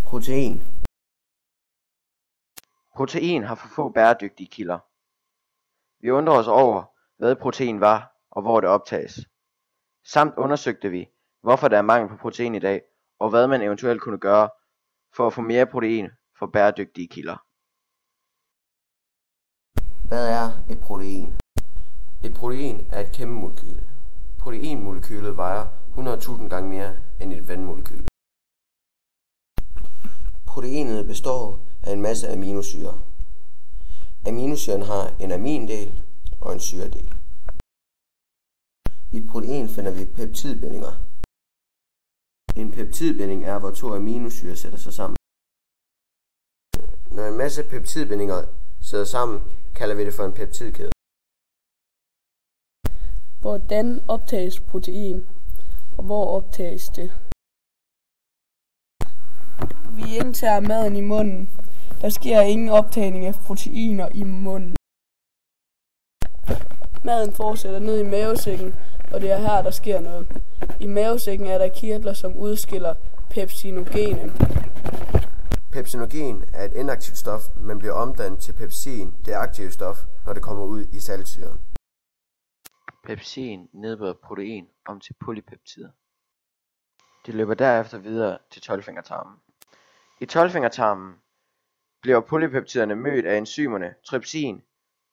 Protein. Protein har for få bæredygtige kilder. Vi undrer os over, hvad protein var og hvor det optages. Samt undersøgte vi, hvorfor der er mangel på protein i dag, og hvad man eventuelt kunne gøre for at få mere protein fra bæredygtige kilder. Hvad er et protein? Et protein er et kæmpemolekyle. Proteinmolekylet vejer 100.000 gange mere end et vandmolekyle. Proteinet består af en masse aminosyrer. Aminosyren har en amindel og en syredel. I et protein finder vi peptidbindinger. En peptidbinding er, hvor to aminosyrer sætter sig sammen. Når en masse peptidbindinger sidder sammen, kalder vi det for en peptidkæde. Hvordan optages protein, og hvor optages det? Vi indtager maden i munden. Der sker ingen optagning af proteiner i munden. Maden fortsætter ned i mavesækken, og det er her, der sker noget. I mavesækken er der kirtler, som udskiller pepsinogenen. Pepsinogen er et inaktivt stof, men bliver omdannet til pepsin, det aktive stof, når det kommer ud i saltsyren. Pepsin nedbryder protein om til polypeptider. De løber derefter videre til 12-fingertarmen. I 12-fingertarmen bliver polypeptiderne mødt af enzymerne trypsin,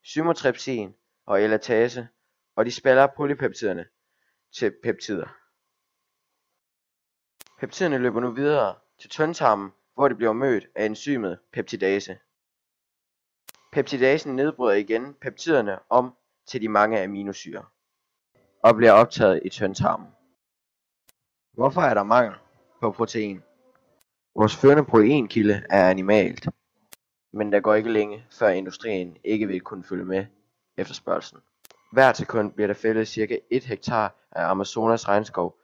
symotripsin og elatase, og de spalter polypeptiderne til peptider. Peptiderne løber nu videre til tyndtarmen, hvor de bliver mødt af enzymet peptidase. Peptidasen nedbryder igen peptiderne om til de mange aminosyrer og bliver optaget i tyndtarmen. Hvorfor er der mangel på protein? Vores førende proteinkilde er animalt, men der går ikke længe, før industrien ikke vil kunne følge med efterspørgslen. Hvert sekund bliver der fældet ca. 1 hektar af Amazonas regnskov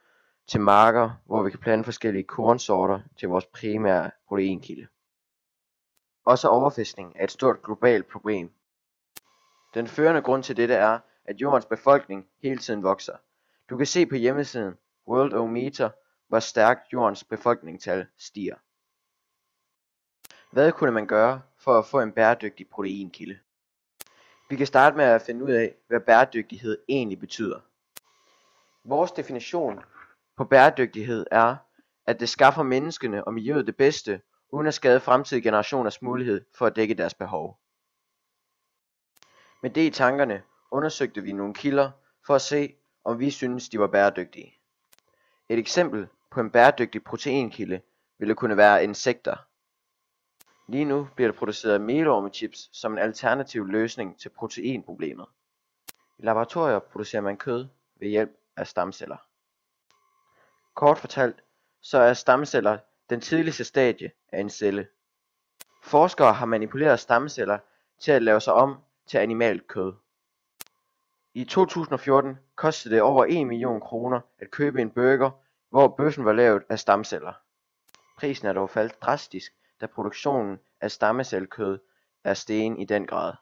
til marker, hvor vi kan plante forskellige kornsorter til vores primære proteinkilde. Også overfiskning er et stort globalt problem. Den førende grund til dette er, at jordens befolkning hele tiden vokser. Du kan se på hjemmesiden Worldometer, hvor stærkt jordens befolkningstal stiger. Hvad kunne man gøre for at få en bæredygtig proteinkilde? Vi kan starte med at finde ud af, hvad bæredygtighed egentlig betyder. Vores definition på bæredygtighed er, at det skaffer menneskene og miljøet det bedste, uden at skade fremtidige generationers mulighed for at dække deres behov. Med det i tankerne undersøgte vi nogle kilder for at se, om vi synes de var bæredygtige. Et eksempel på en bæredygtig proteinkilde ville kunne være insekter. Lige nu bliver der produceret melormechips som en alternativ løsning til proteinproblemet. I laboratorier producerer man kød ved hjælp af stamceller. Kort fortalt, så er stamceller den tidligste stadie af en celle. Forskere har manipuleret stamceller til at lave sig om til animalt kød. I 2014 kostede det over 1 million kroner at købe en burger, hvor bøffen var lavet af stamceller. Prisen er dog faldet drastisk, da produktionen af stammecellekød er steget i den grad.